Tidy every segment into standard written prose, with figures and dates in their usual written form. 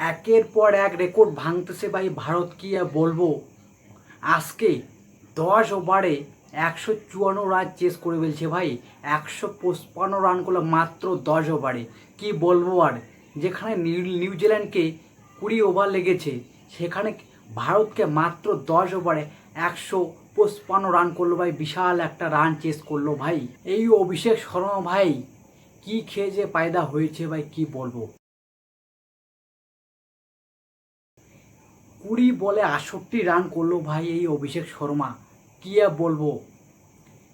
একের পর এক রেকর্ড ভাঙতেছে ভাই ভারত, কি আর বলবো। আজকে 10 ওভারে 154 রান চেস করে ফেলছে ভাই। 155 রান করলো মাত্র 10 ওভারে, কি বলবো আর। যেখানে নিউজিল্যান্ডকে 20 ওভার লেগেছে, সেখানে ভারতকে মাত্র 10 ওভারে 155 রান করলো ভাই। বিশাল একটা রান চেস করলো ভাই। এই অভিষেক শর্মা ভাই কি খেয়ে যে পায়দা হয়েছে ভাই, কি বলবো। 20 বলে 68 রান করলো ভাই এই অভিষেক শর্মা, কি আর বলবো।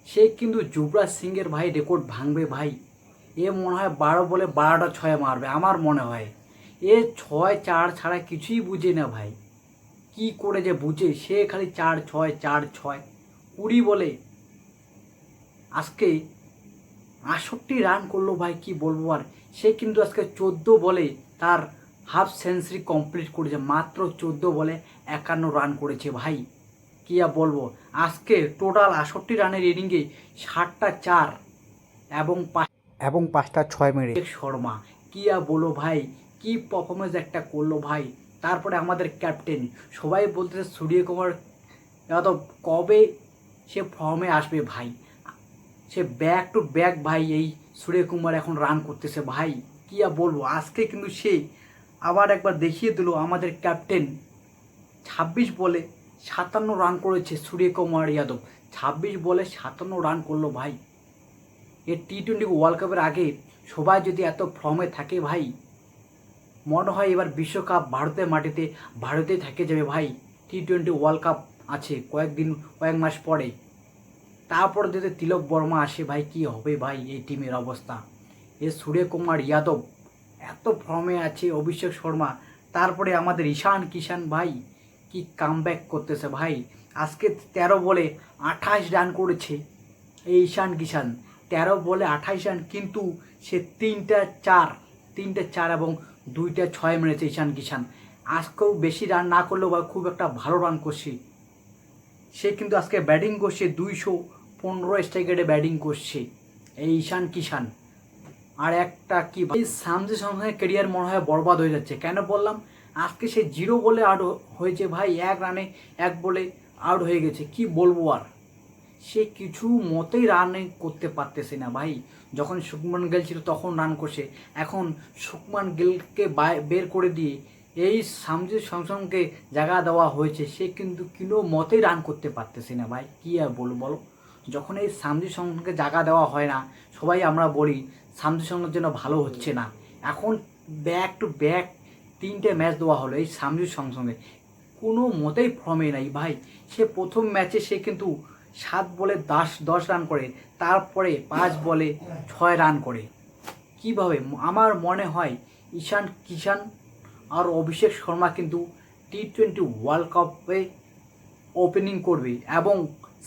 সে কিন্তু যুবরাজ সিংয়ের ভাই রেকর্ড ভাঙবে ভাই। এ মনে হয় 12 বলে 12টা ছয় মারবে আমার মনে হয়। এ 6-4 ছাড়া কিছুই বুঝে না ভাই। কি করে যে বুঝে, সে খালি 4-6 4-6। 20 বলে আজকে 68 রান করলো ভাই, কি বলবো আর। সে কিন্তু আজকে 14 বলে তার হাফ সেঞ্চুরি কমপ্লিট করেছে। মাত্র 14 বলে 51 রান করেছে ভাই, কি আর বলবো। আজকে টোটাল 68 রানের ইনিংয়ে 7টা 4 এবং 5টা 6 মেরে শর্মা, কি আর বলো ভাই। কি পারফরমেন্স একটা করলো ভাই। তারপরে আমাদের ক্যাপ্টেন, সবাই বলতেছে সূর্যকুমার যাদব কবে সে ফর্মে আসবে ভাই। সে ব্যাক টু ব্যাক ভাই এই সূর্যকুমার এখন রান করতেছে ভাই, কি আর বলবো। আজকে কিন্তু সে আবার একবার দেখিয়ে দিল আমাদের ক্যাপ্টেন। 26 বলে 57 রান করেছে সূর্যকুমার যাদব। 26 বলে 57 রান করলো ভাই। এ টি-20 ওয়ার্ল্ড কাপের আগে সবাই যদি এত ফর্মে থাকে ভাই, মনে হয় এবার বিশ্বকাপ ভারতের মাটিতে ভারতেই থেকে যাবে ভাই। টি-20 ওয়ার্ল্ড কাপ আছে কয়েক মাস পরে। তারপরে যদি তিলক বর্মা আসে ভাই, কি হবে ভাই এই টিমের অবস্থা। এ সূর্যকুমার যাদব এত ফর্মে আছে, অভিষেক শর্মা, তারপরে আমাদের ঈশান কিষান ভাই কি কামব্যাক করতেছে ভাই। আজকে 13 বলে 28 রান করেছে এই ঈশান কিষান। 13 বলে 28 রান, কিন্তু সে 3টা 4 এবং 2টা 6 মেরেছে ঈশান কিষান। আজকেও বেশি রান না করলেও বা খুব একটা ভালো রান করছে। সে কিন্তু আজকে ব্যাটিং করছে 215 স্ট্রাইক রেটে ব্যাটিং করছে এই ঈশান কিষান। আর একটা কি ভাই, সামজি সঙ্গে ক্যারিয়ার মনে হয় বরবাদ হয়ে যাচ্ছে। কেন বললাম, আজকে সে 0 বলে আউট হয়েছে ভাই। 1 রানে 1 বলে আউট হয়ে গেছে, কি বলবো আর। সে কিছু মতেই রান করতে পারতেছে না ভাই। যখন শুভমান গিল ছিল তখন রান করছে, এখন শুভমান গিলকে বের করে দিয়ে এই সামজি স্যামসংকে জায়গা দেওয়া হয়েছে। সে কিন্তু কোনো মতেই রান করতে পারতেছে না ভাই, কি আর বলবো বলো। যখন এই সামজি স্যামসংকে জায়গা দেওয়া হয় না, সবাই আমরা বলি সামজি স্যামসংয়ের জন্য ভালো হচ্ছে না। এখন ব্যাক টু ব্যাক 3টে ম্যাচ দেওয়া হলো এই সামজি স্যামসংয়ে, কোনো মতেই ফর্মে নাই ভাই। সে প্রথম ম্যাচে সে কিন্তু 7 বলে 10 রান করে, তারপরে 5 বলে 6 রান করে। কিভাবে, আমার মনে হয় ঈশান কিষান আর অভিষেক শর্মা কিন্তু টি-20 ওয়ার্ল্ড কাপে ওপেনিং করবে এবং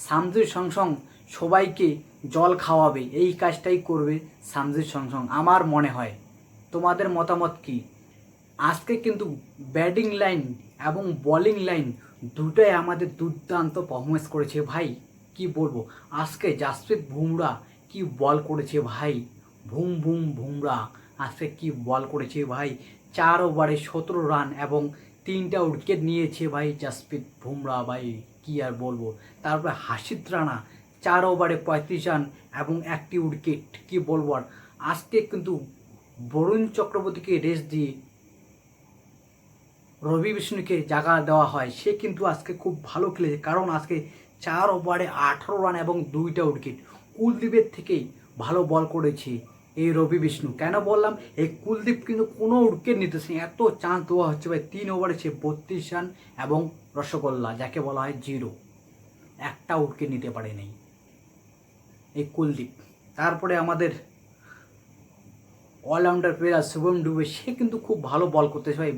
সামজির সঙ্গে সবাইকে জল খাওয়াবে। এই কাজটাই করবে সামজির সঙ্গে, আমার মনে হয়। তোমাদের মতামত কি? আজকে কিন্তু ব্যাটিং লাইন এবং বোলিং লাইন দুটোই আমাদের দুর্দান্ত পারফরমেন্স করেছে ভাই, কি বলবো। আজকে জাসপ্রীত বুমরা কি বল করেছে ভাই। বুম বুম বুমরা আজকে কি বল করেছে ভাই। 4 ওভারে 17 রান এবং 3টা উইকেট নিয়েছে ভাই জাসপ্রীত বুমরা ভাই, কি আর বলবো। তারপরে হাসিদ রানা 4 ওভারে 35 রান এবং 1টি উইকেট, কি বলবো আর। আজকে কিন্তু বরুণ চক্রবর্তীকে রেস্ট দিয়ে রবি বিষ্ণুকে জায়গা দেওয়া হয়। সে কিন্তু আজকে খুব ভালো খেলেছে, কারণ আজকে 4 ওভারে 18 রান এবং 2টা উইকেট। কুলদীপের থেকেই ভালো বল করেছে এই রবি বিষ্ণু। কেন বললাম, এই কুলদীপ কিন্তু কোনো উইকেট নিতেছে, এত চান্স দেওয়া হচ্ছে ভাই। 3 ওভারে সে 32 রান এবং রসগোল্লা, যাকে বলা হয় 0, একটা উইকেট নিতে পারেনি এই কুলদীপ। তারপরে আমাদের অলরাউন্ডার প্লেয়ার শুভম ডুবে, সে কিন্তু খুব ভালো বল করতেছে ভাই।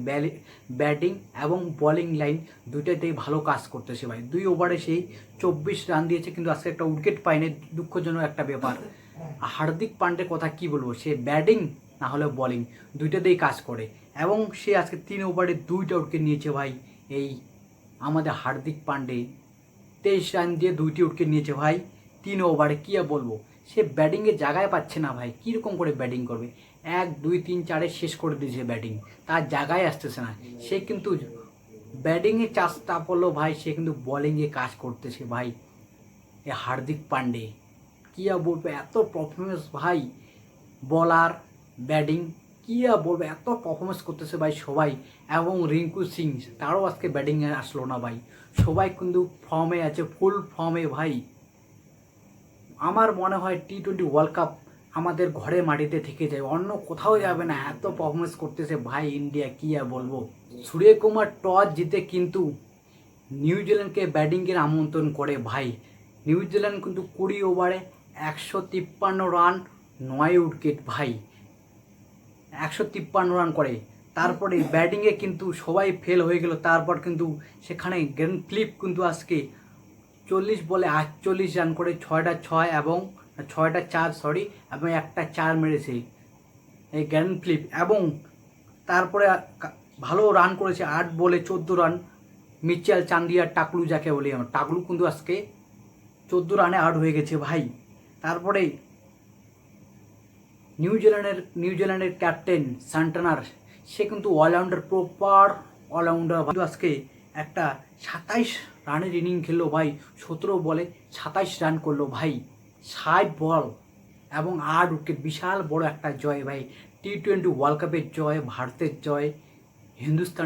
ব্যাটিং এবং বোলিং লাইন দুইটাতেই ভালো কাজ করতেছে ভাই। 2 ওভারে সেই 24 রান দিয়েছে, কিন্তু আজকে একটা উইকেট পায়নি, দুঃখজনক একটা ব্যাপার। হার্দিক পান্ডের কথা কি বলবো, সে ব্যাটিং না হলে বোলিং দুইটাতেই কাজ করে এবং সে আজকে 3 ওভারে 2টা উইকেট নিয়েছে ভাই। এই আমাদের হার্দিক পান্ডে 23 রান দিয়ে 2টি উইকেট নিয়েছে ভাই 3 ওভারে, কি আর বলবো। সে ব্যাটিংয়ের জায়গায় পাচ্ছে না ভাই, কীরকম করে ব্যাটিং করবে। 1, 2, 3, 4 শেষ করে দিয়েছে ব্যাটিং, তার জায়গায় আসতেছে না। সে কিন্তু ব্যাটিংয়ে চাষটা পড়লো ভাই, সে কিন্তু বলিংয়ে কাজ করতেছে ভাই। এ হার্দিক পান্ডে কী আর বলবো, এত পারফরমেন্স ভাই, বলার ব্যাটিং কী আর বলবো, এত পারফরমেন্স করতেছে ভাই সবাই। এবং রিঙ্কু সিং, তারও আজকে ব্যাটিংয়ে আসলো না ভাই। সবাই কিন্তু ফর্মে আছে, ফুল ফর্মে ভাই। আমার মনে হয় T20 ওয়ার্ল্ড কাপ আমাদের ঘরে মাটিতে থেকে যায়, অন্য কোথাও যাবে না, এত পারফরমেন্স করতেছে ভাই ইন্ডিয়া, কী আর বলবো। সূর্যকুমার টস জিতে কিন্তু নিউজিল্যান্ডকে ব্যাটিংয়ের আমন্ত্রণ করে ভাই। নিউজিল্যান্ড কিন্তু 20 ওভারে 153 রান, 9 উইকেট ভাই, 153 রান করে। তারপরে ব্যাটিংয়ে কিন্তু সবাই ফেল হয়ে গেল। তারপর কিন্তু সেখানে গ্লেন ফিলিপ কিন্তু আজকে 40 বলে 48 রান করে 6টা 6 এবং 6টা 4 সরি, এবং একটা 4 মেরেছে এই গ্লেন ফিলিপ। এবং তারপরে ভালো রান করেছে 8 বলে 14 রান মিচেল চান্দিয়ার টাকলু, যাকে বলি আমরা, টাকলু কিন্তু আজকে 14 রানে আউট হয়ে গেছে ভাই। তারপরে নিউজিল্যান্ডের ক্যাপ্টেন সান্টানার, সে কিন্তু অলরাউন্ডার, প্রপার অলরাউন্ডার। কিন্তু আজকে একটা 27 রানের ইনিং খেললো ভাই, 17 বলে 27 রান করলো ভাই, 60 বল এবং 8 উইকেট। বিশাল বড় একটা জয় ভাই, T20 ওয়ার্ল্ড কাপের জয়, ভারতের জয়, হিন্দুস্তান